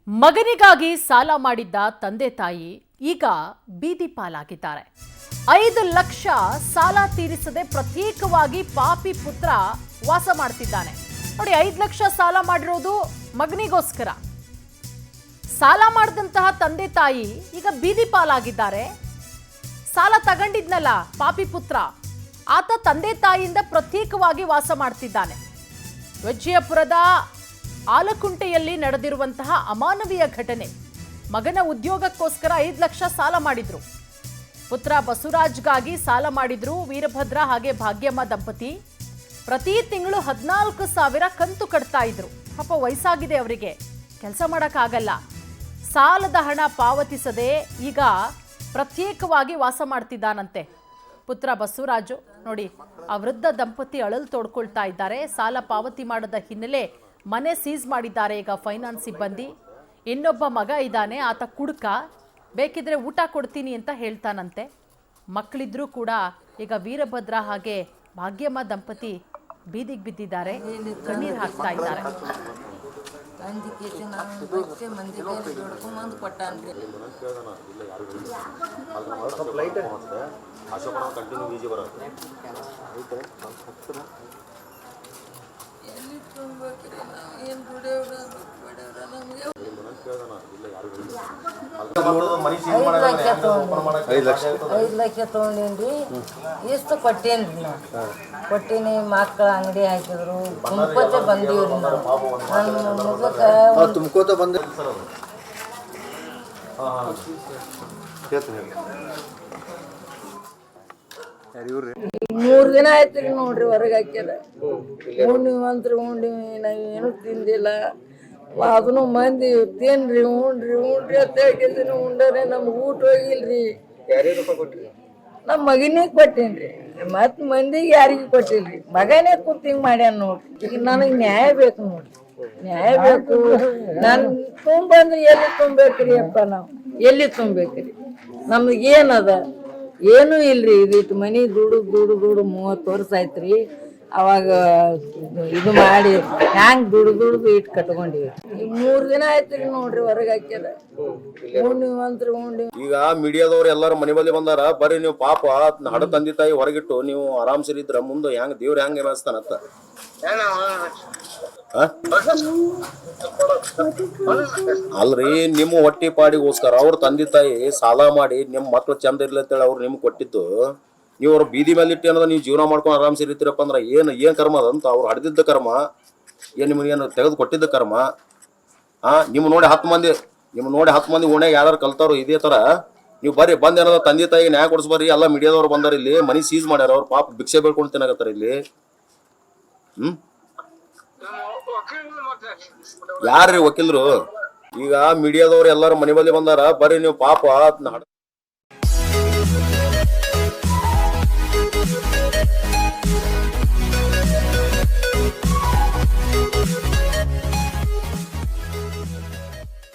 ಮಗನಿಗಾಗಿ ಸಾಲ ಮಾಡಿದ್ದ ತಂದೆ ತಾಯಿ ಈಗ ಬೀದಿ ಪಾಲಾಗಿದ್ದಾರೆ. 5 ಲಕ್ಷ ಸಾಲ ತೀರಿಸದೆ ಪ್ರತ್ಯೇಕವಾಗಿ ಪಾಪಿ ಪುತ್ರ ವಾಸ ಮಾಡ್ತಿದ್ದಾನೆ. ನೋಡಿ, 5 ಲಕ್ಷ ಸಾಲ ಮಾಡಿರೋದು ಮಗನಿಗೋಸ್ಕರ. ಸಾಲ ಮಾಡಿದಂತಹ ತಂದೆ ತಾಯಿ ಈಗ ಬೀದಿ ಪಾಲಾಗಿದ್ದಾರೆ. ಸಾಲ ತಗೊಂಡಿದ್ನಲ್ಲ ಪಾಪಿ ಪುತ್ರ, ಆತ ತಂದೆ ತಾಯಿಯಿಂದ ಪ್ರತ್ಯೇಕವಾಗಿ ವಾಸ ಮಾಡ್ತಿದ್ದಾನೆ. ವಿಜಯಪುರದ ಆಲಕುಂಟೆಯಲ್ಲಿ ನಡೆದಿರುವಂತಹ ಅಮಾನವೀಯ ಘಟನೆ. ಮಗನ ಉದ್ಯೋಗಕ್ಕೋಸ್ಕರ 5 ಲಕ್ಷ ಸಾಲ ಮಾಡಿದ್ರು. ಪುತ್ರ ಬಸವರಾಜ್ಗಾಗಿ ಸಾಲ ಮಾಡಿದ್ರು ವೀರಭದ್ರ ಹಾಗೆ ಭಾಗ್ಯಮ್ಮ ದಂಪತಿ. ಪ್ರತಿ ತಿಂಗಳು 14,000 ಕಂತು ಕಟ್ತಾ ಇದ್ರು. ಪಾಪ ವಯಸ್ಸಾಗಿದೆ ಅವರಿಗೆ, ಕೆಲಸ ಮಾಡೋಕ್ಕಾಗಲ್ಲ. ಸಾಲದ ಹಣ ಪಾವತಿಸದೆ ಈಗ ಪ್ರತ್ಯೇಕವಾಗಿ ವಾಸ ಮಾಡ್ತಿದ್ದಾನಂತೆ ಪುತ್ರ ಬಸವರಾಜು. ನೋಡಿ, ಆ ವೃದ್ಧ ದಂಪತಿ ಅಳಲು ತೋಡ್ಕೊಳ್ತಾ ಇದ್ದಾರೆ. ಸಾಲ ಪಾವತಿ ಮಾಡದ ಹಿನ್ನೆಲೆ ಮನೆ ಸೀಸ್ ಮಾಡಿದ್ದಾರೆ ಈಗ ಫೈನಾನ್ಸ್ ಸಿಬ್ಬಂದಿ. ಇನ್ನೊಬ್ಬ ಮಗ ಇದ್ದಾನೆ, ಆತ ಕುಡುಕ, ಬೇಕಿದ್ರೆ ಊಟ ಕೊಡ್ತೀನಿ ಅಂತ ಹೇಳ್ತಾನಂತೆ. ಮಕ್ಕಳಿದ್ರೂ ಕೂಡ ಈಗ ವೀರಭದ್ರ ಹಾಗೆ ಭಾಗ್ಯಮ್ಮ ದಂಪತಿ ಬೀದಿಗೆ ಬಿದ್ದಿದ್ದಾರೆ, ಕಣ್ಣೀರು ಹಾಕ್ತಾ ಇದ್ದಾರೆ. ಐದು ಲಕ್ಷ ತಗೊಂಡೇನ್ರಿ. ಎಷ್ಟು ಕೊಟ್ಟೇನ್ರಿ ನಾ ಕೊಟ್ಟೀನಿ. ಮಕ್ಕಳ ಅಂಗಡಿ ಹಾಕಿದ್ರು, ತುಂಬ್ಕೋತ ಬಂದೀವ್ರಿ ನಾವು. ನನ್ನ ಮುಖಕ್ಕೆ ತುಂಬ್ಕೋತ ಬಂದ 3 ದಿನ ಆಯ್ತ್ರಿ ನೋಡ್ರಿ ಹೊರಗೆ ಹಾಕ್ಯಾರ. ಉಂಡಿವಂತ್ರಿ ನಾವು ಏನು ತಿಂದಿಲ್ಲ. ಅದನ್ನು ಮಂದಿ ತಿನ್ರಿ ಉಂಡ್ರಿ ಅಂತ ಹೇಳ್ಕಿದ್ದೀನಿ. ಉಂಡರೆ ನಮ್ಗೆ ಊಟ ಹೋಗಿಲ್ರಿ. ನಮ್ಮ ಮಗನಿಗೆ ಕೊಟ್ಟೇನ್ರಿ, ಮತ್ ಮಂದಿಗೆ ಯಾರಿಗೂ ಕೊಟ್ಟಿಲ್ರಿ. ಮಗನೇ ಕೂತ್ ಹಿಂಗ್ ಮಾಡ್ಯಾನ ನೋಡ್ರಿ. ಈಗ ನನಗೆ ನ್ಯಾಯ ಬೇಕು ನೋಡ್ರಿ, ನ್ಯಾಯ ಬೇಕು. ನಾನು ತುಂಬಂದ್ರೆ ಎಲ್ಲಿ ತುಂಬೇಕ್ರಿ ಅಪ್ಪ? ನಾವು ಎಲ್ಲಿ ತುಂಬೇಕ್ರಿ? ನಮ್ಗೆ ಏನದ? ಏನೂ ಇಲ್ರಿ. ಇದಿಟ್ಟು ಮನಿ ದುಡು 30 ವರ್ಷ ಆಯ್ತ್ರಿ. ಅವಾಗ ಇದು ಮಾಡಿ ಹ್ಯಾಂಗ್ ದುಡ್ದು ಇಟ್ಟು ಕಟ್ಕೊಂಡಿವಿ. ಈಗ 3 ದಿನ ಆಯ್ತ್ರಿ ನೋಡ್ರಿ ಹೊರಗೆ ಹಾಕ್ಯಾರ. ಉಂಡಿವಂತ್ರಿ ಈಗ ಮೀಡಿಯಾದವ್ರು ಎಲ್ಲಾರು ಮನೆ ಬಲ್ಲಿ ಬಂದಾರ. ಬರ್ರಿ ನೀವು ಪಾಪ ಹಡ ತಂದೆ ತಾಯಿ ಹೊರಗಿಟ್ಟು ನೀವು ಆರಾಮ್ ಸರಿದ್ರ ಮುಂದೆ ಹೆಂಗ್ ದೇವ್ರ ಹೆಂಗ್ ಏನಿಸ್ತಾನತ್ತ. ಅಲ್ರಿ, ನಿಮ್ಮ ಹೊಟ್ಟಿ ಪಾಡಿಗೋಸ್ಕರ ಅವ್ರ ತಂದೆ ತಾಯಿ ಸಾಲ ಮಾಡಿ ನಿಮ್ ಮಕ್ಳು ಚಂದ ಇರ್ಲತ್ತೇಳಿ ಅವ್ರು ನಿಮ್ಗೆ ಕೊಟ್ಟಿದ್ದು. ನೀವು ಅವ್ರ ಬೀದಿ ಮೇಲೆ ಇಟ್ಟು ಅನ್ನೋದು ನೀವು ಜೀವನ ಮಾಡ್ಕೊಂಡು ಆರಾಮ್ ಸೇರಿರ್ತೀರಪ್ಪ ಅಂದ್ರೆ ಏನ್ ಕರ್ಮ ಅದಂತ? ಅವ್ರು ಹಡ್ದಿದ್ದ ಕರ್ಮ ಏನ್ ನಿಮ್ಗೇನು ತೆಗೆದು ಕೊಟ್ಟಿದ್ದ ಕರ್ಮ? ನಿಮ್ಮ ನೋಡಿ 10 ಮಂದಿ ಓಣ್ಯಾಗ ಯಾರು ಕಲ್ತಾರೋ ಇದೇ ತರ ನೀವು ಬರ್ರಿ ಬಂದ್ ಏನಾದ್ರು ತಂದೆ ತಾಯಿಗೆ ನ್ಯಾಯ ಕೊಡಿಸ್ಬರ್ರಿ. ಎಲ್ಲ ಮೀಡಿಯಾದವ್ರು ಬಂದಾರ, ಇಲ್ಲಿ ಮನಿ ಸೀಸ್ ಮಾಡ್ಯಾರ. ಅವ್ರ ಪಾಪ ಭಿಕ್ಷೆ ಬೇಡ್ಕೊಂಡು ತಿನ್ನಾಕತ್ತಾರ ಇಲ್ಲಿ. ಯಾರ್ರಿ ವಕೀಲರು? ಈಗ ಮೀಡಿಯಾದವ್ರು ಎಲ್ಲಾರು ಮನೆ ಬಲ್ಲಿ ಬಂದಾರ, ಬರ್ರಿ ನೀವು ಪಾಪ